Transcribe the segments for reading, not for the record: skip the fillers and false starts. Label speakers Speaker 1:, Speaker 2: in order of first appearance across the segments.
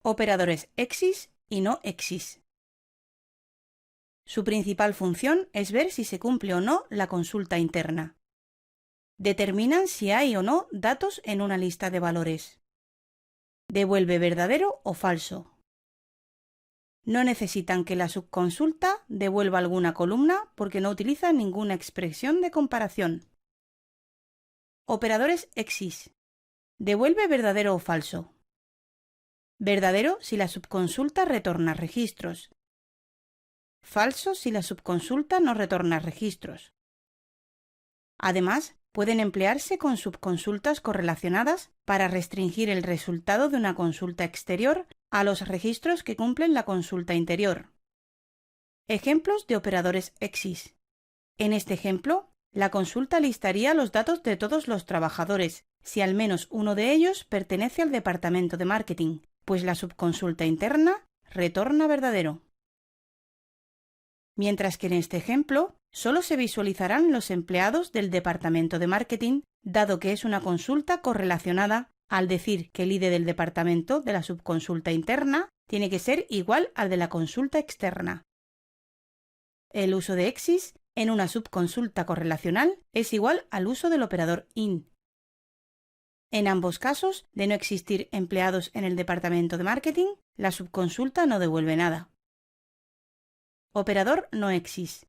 Speaker 1: Operadores exis y no exis. Su principal función es ver si se cumple o no la consulta interna. Determinan si hay o no datos en una lista de valores. Devuelve verdadero o falso. No necesitan que la subconsulta devuelva alguna columna porque no utiliza ninguna expresión de comparación. Operadores exis. Devuelve verdadero o falso. Verdadero si la subconsulta retorna registros. Falso si la subconsulta no retorna registros. Además, pueden emplearse con subconsultas correlacionadas para restringir el resultado de una consulta exterior a los registros que cumplen la consulta interior. Ejemplos de operadores exis. En este ejemplo, la consulta listaría los datos de todos los trabajadores, si al menos uno de ellos pertenece al departamento de marketing, pues la subconsulta interna retorna verdadero. Mientras que en este ejemplo, solo se visualizarán los empleados del departamento de marketing, dado que es una consulta correlacionada, al decir que el ID del departamento de la subconsulta interna tiene que ser igual al de la consulta externa. El uso de exis en una subconsulta correlacional es igual al uso del operador IN. En ambos casos, de no existir empleados en el departamento de marketing, la subconsulta no devuelve nada. Operador no exis.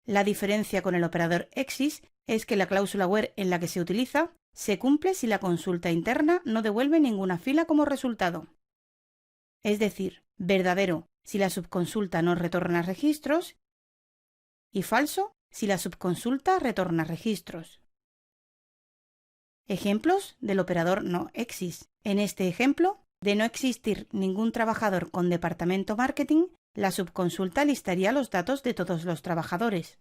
Speaker 1: La diferencia con el operador exis es que la cláusula where en la que se utiliza se cumple si la consulta interna no devuelve ninguna fila como resultado. Es decir, verdadero si la subconsulta no retorna registros y falso si la subconsulta retorna registros. Ejemplos del operador no exis. En este ejemplo, de no existir ningún trabajador con departamento marketing, la subconsulta listaría los datos de todos los trabajadores.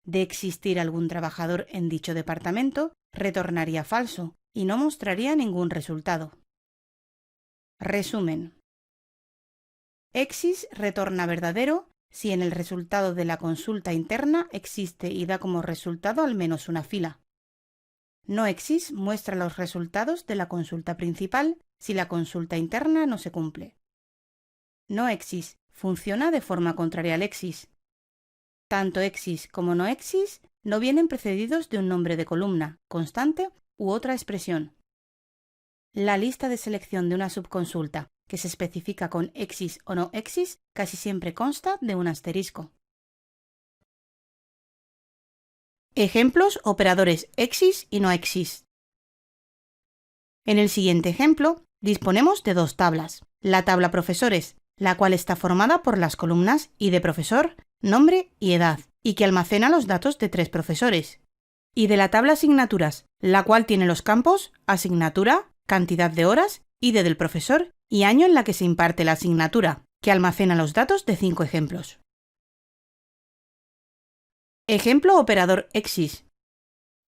Speaker 1: De existir algún trabajador en dicho departamento, retornaría falso y no mostraría ningún resultado. Resumen. Exis retorna verdadero si en el resultado de la consulta interna existe y da como resultado al menos una fila. No exis muestra los resultados de la consulta principal si la consulta interna no se cumple. No exis funciona de forma contraria al exis. Tanto exis como no exis no vienen precedidos de un nombre de columna, constante u otra expresión. La lista de selección de una subconsulta que se especifica con exis o no exis casi siempre consta de un asterisco. Ejemplos operadores exis y no exis. En el siguiente ejemplo, disponemos de dos tablas. La tabla profesores, la cual está formada por las columnas ID de profesor, nombre y edad, y que almacena los datos de 3 profesores. Y de la tabla asignaturas, la cual tiene los campos asignatura, cantidad de horas, ID del profesor y año en la que se imparte la asignatura, que almacena los datos de 5 ejemplos. Ejemplo operador exis.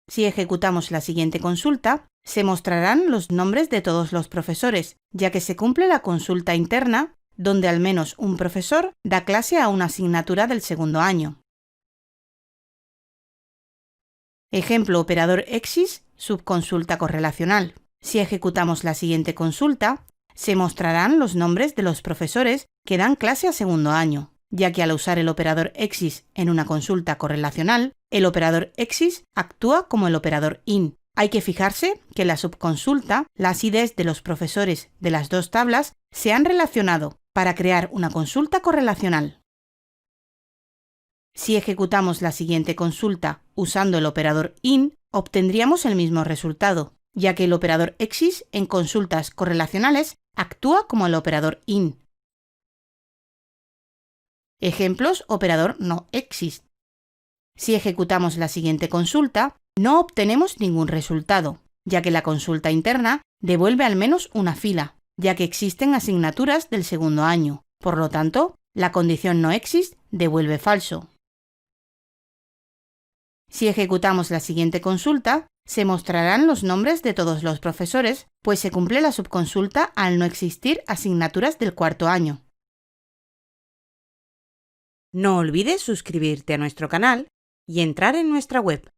Speaker 1: Si ejecutamos la siguiente consulta, se mostrarán los nombres de todos los profesores, ya que se cumple la consulta interna, donde al menos un profesor da clase a una asignatura del segundo año. Ejemplo operador exis, subconsulta correlacional. Si ejecutamos la siguiente consulta, se mostrarán los nombres de los profesores que dan clase a segundo año, ya que al usar el operador exis en una consulta correlacional, el operador exis actúa como el operador IN. Hay que fijarse que en la subconsulta, las IDs de los profesores de las dos tablas se han relacionado para crear una consulta correlacional. Si ejecutamos la siguiente consulta usando el operador IN, obtendríamos el mismo resultado, ya que el operador exis en consultas correlacionales actúa como el operador IN. Ejemplos operador no exis. Si ejecutamos la siguiente consulta, no obtenemos ningún resultado, ya que la consulta interna devuelve al menos una fila, ya que existen asignaturas del segundo año. Por lo tanto, la condición no exis devuelve falso. Si ejecutamos la siguiente consulta, se mostrarán los nombres de todos los profesores, pues se cumple la subconsulta al no existir asignaturas del cuarto año. No olvides suscribirte a nuestro canal y entrar en nuestra web